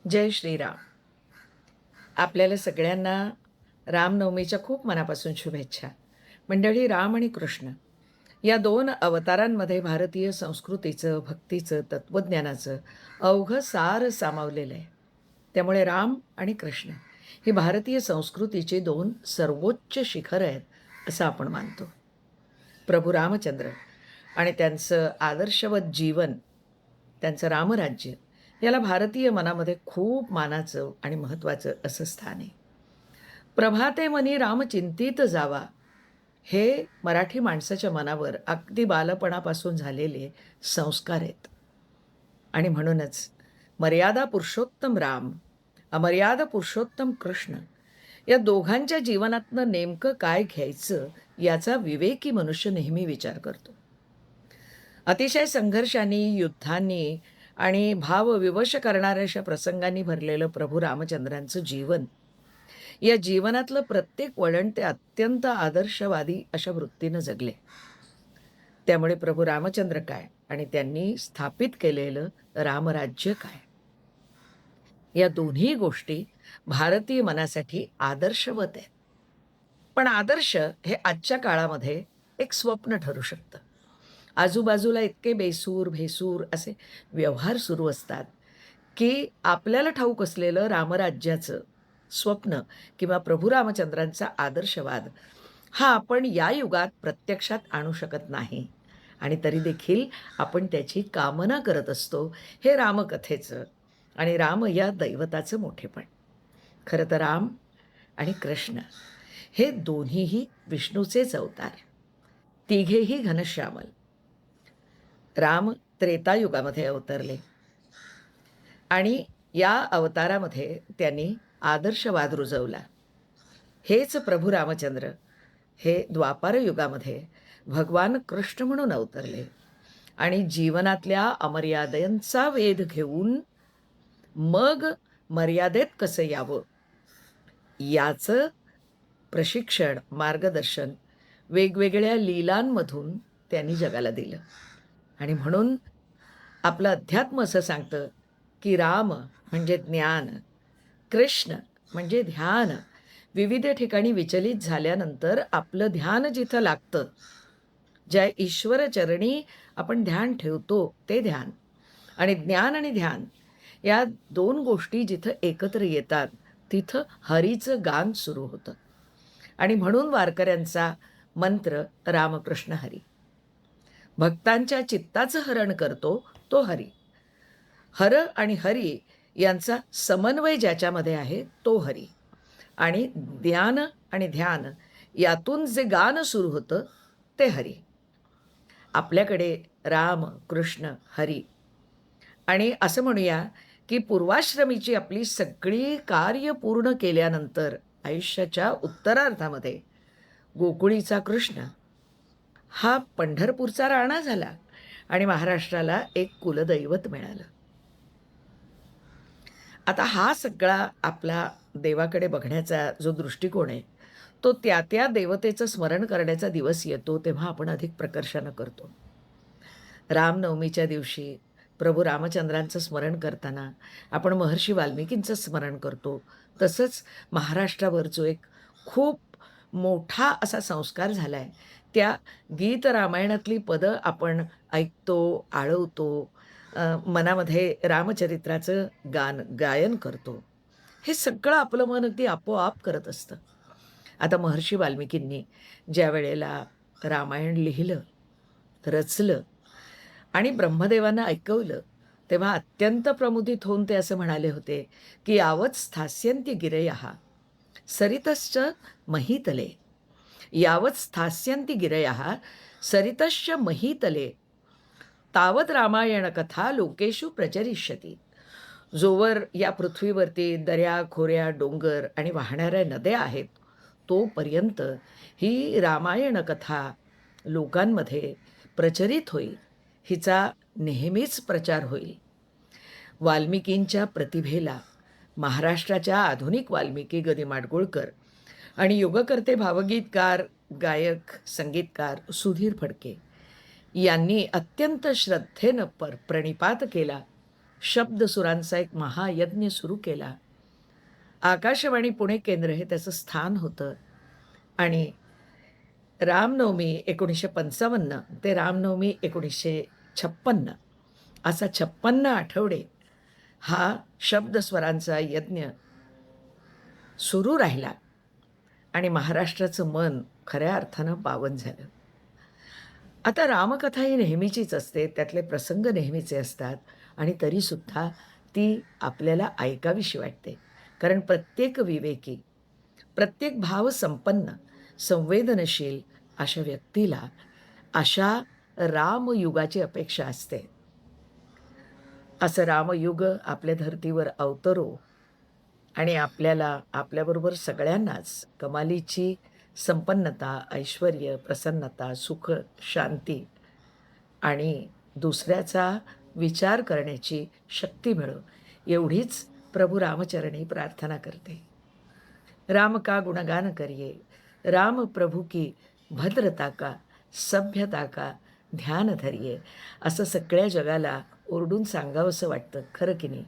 जय श्रीराम. आपल्याला सगळ्यांना रामनवमीच्या खूप मनापासून शुभेच्छा. मंडळी, राम आणि कृष्ण या दोन अवतारांमध्ये भारतीय संस्कृतीचं, भक्तीचं, तत्त्वज्ञानाचं अवघं सार सामावलेलं आहे. त्यामुळे राम आणि कृष्ण ही भारतीय संस्कृतीची दोन सर्वोच्च शिखरं आहेत, असं आपण मानतो. प्रभू रामचंद्र आणि त्यांचं आदर्शवत जीवन, त्यांचं रामराज्य याला भारतीय मनामध्ये खूप मानाचं आणि महत्त्वाचं असं स्थान आहे. प्रभाते मनी राम चिंतित जावा, हे मराठी माणसाच्या मनावर अगदी बालपणापासून झालेले संस्कार आहेत. आणि म्हणूनच मर्यादा पुरुषोत्तम राम, अमर्याद पुरुषोत्तम कृष्ण या दोघांच्या जीवनातनं नेमकं काय घ्यायचं याचा विवेकी मनुष्य नेहमी विचार करतो. अतिशय संघर्षांनी, युद्धांनी आणि भावविवश करणाऱ्या अशा प्रसंगांनी भरलेलं प्रभू रामचंद्रांचं जीवन, या जीवनातलं प्रत्येक वळण ते अत्यंत आदर्शवादी अशा वृत्तीनं जगले. त्यामुळे प्रभू रामचंद्र काय आणि त्यांनी स्थापित केलेलं रामराज्य काय, या दोन्ही गोष्टी भारतीय मनासाठी आदर्शवत आहेत. पण आदर्श हे आजच्या काळामध्ये एक स्वप्न ठरू शकतं. आजूबाजूला इतके बेसूर, भेसूर असे व्यवहार सुरू असतात, की आपल्याला ठाऊक असलेलं रामराज्याचं स्वप्न किंवा प्रभू रामचंद्रांचा आदर्शवाद हा आपण या युगात प्रत्यक्षात आणू शकत नाही. आणि तरी देखील आपण त्याची कामना करत असतो. हे रामकथेचं आणि राम या दैवताचं मोठेपण. खरं तर राम आणि कृष्ण हे दोन्हीही विष्णूचेच अवतार. तिघेही घनश्यामल. राम त्रेतायुगामध्ये अवतरले आणि या अवतारामध्ये त्यांनी आदर्शवाद रुजवला. हेच प्रभू रामचंद्र हे द्वापार युगामध्ये भगवान कृष्ण म्हणून अवतरले आणि जीवनातल्या अमर्यादांचा वेध घेऊन मग मर्यादेत कसं यावं याचं प्रशिक्षण, मार्गदर्शन वेगवेगळ्या लीलांमधून त्यांनी जगाला दिलं. आणि म्हणून आपलं अध्यात्म असं सांगतं, की राम म्हणजे ज्ञान, कृष्ण म्हणजे ध्यान. विविध ठिकाणी विचलित झाल्यानंतर आपलं ध्यान जिथं लागतं, ज्या ईश्वरचरणी आपण ध्यान ठेवतो ते ध्यान, आणि ज्ञान आणि ध्यान या दोन गोष्टी जिथं एकत्र येतात, तिथं हरीचं गान सुरू होतं. आणि म्हणून वारकऱ्यांचा मंत्र रामकृष्ण हरी. भक्तांच्या चित्ताचं हरण करतो तो हरी. हर आणि हरी यांचा समन्वय ज्याच्यामध्ये आहे तो हरी. आणि ज्ञान आणि ध्यान यातून जे गान सुरू होतं ते हरी. आपल्याकडे राम, कृष्ण, हरी आणि असं म्हणूया, की पूर्वाश्रमीची आपली सगळी कार्य पूर्ण केल्यानंतर आयुष्याच्या उत्तरार्धामध्ये गोकुळीचा कृष्ण हा पंढरपूरचा राणा झाला आणि महाराष्ट्राला एक कुलदैवत मिळालं. आता हा सगळा आपला देवाकडे बघण्याचा जो दृष्टिकोन आहे, तो त्या त्या देवतेचं स्मरण करण्याचा दिवस येतो तेव्हा आपण अधिक प्रकर्षानं करतो. रामनवमीच्या दिवशी प्रभू रामचंद्रांचं स्मरण करताना आपण महर्षी वाल्मिकींचं स्मरण करतो. तसंच महाराष्ट्रावर जो एक खूप मोठा असा संस्कार झाला आहे, त्या गीत रामायणातली पदं आपण ऐकतो, आळवतो, मनामध्ये रामचरित्राचं गायन करतो. हे सगळं आपलं मन अगदी आपोआप करत असतं. आता महर्षी वाल्मिकींनी ज्या वेळेला रामायण लिहिलं, रचलं आणि ब्रह्मदेवांना ऐकवलं, तेव्हा अत्यंत प्रमुदित होऊन ते असं म्हणाले होते, की यावत् स्थास्यन्ति गिरयः सरितश्च महीतले. यावत् स्थास्यन्ति गिरयः सरितश्च महीतले तावत रामायण कथा लोकेषु प्रचरिष्यती. जोवर या पृथ्वीवरती दऱ्या, खोऱ्या, डोंगर आणि वाहणाऱ्या नद्या आहेत, तोपर्यंत ही रामायण कथा लोकांमध्ये प्रचलित होईल, हिचा नेहमीच प्रचार होईल. वाल्मिकींच्या प्रतिभेला महाराष्ट्राच्या आधुनिक वाल्मिकी गदी माडगुळकर आणि युगकर्ते, भावगीतकार, गायक, संगीतकार सुधीर फडके यांनी अत्यंत श्रद्धेनं प्रणिपात केला शब्दसुरांचा एक महायज्ञ सुरू केला. आकाशवाणी पुणे केंद्र हे त्याचं स्थान होतं आणि रामनवमी 1955 ते रामनवमी 1956 असा 56 आठवडे हा शब्दस्वरांचा यज्ञ सुरू राहिला आणि महाराष्ट्राचं मन खऱ्या अर्थानं पावन झालं. आता रामकथा ही नेहमीचीच असते, त्यातले प्रसंग नेहमीचे असतात आणि तरीसुद्धा ती आपल्याला ऐकावीशी वाटते. कारण प्रत्येक विवेकी, प्रत्येक भावसंपन्न, संवेदनशील अशा व्यक्तीला अशा रामयुगाची अपेक्षा असते. असं रामयुग आपल्या धर्तीवर अवतरो आणि आपल्याला, आपल्याबरोबर सगळ्यांनाच कमालीची संपन्नता, ऐश्वर्य, प्रसन्नता, सुख, शांती आणि दुसऱ्याचा विचार करण्याची शक्ती मिळो, एवढीच प्रभू रामचरणी प्रार्थना करते. राम का गुणगान करिये, राम प्रभू की भद्रता का, सभ्यता का ध्यान धरिये, असं सगळ्या जगाला ओरडून सांगावंसं वाटतं, खरं की नाही?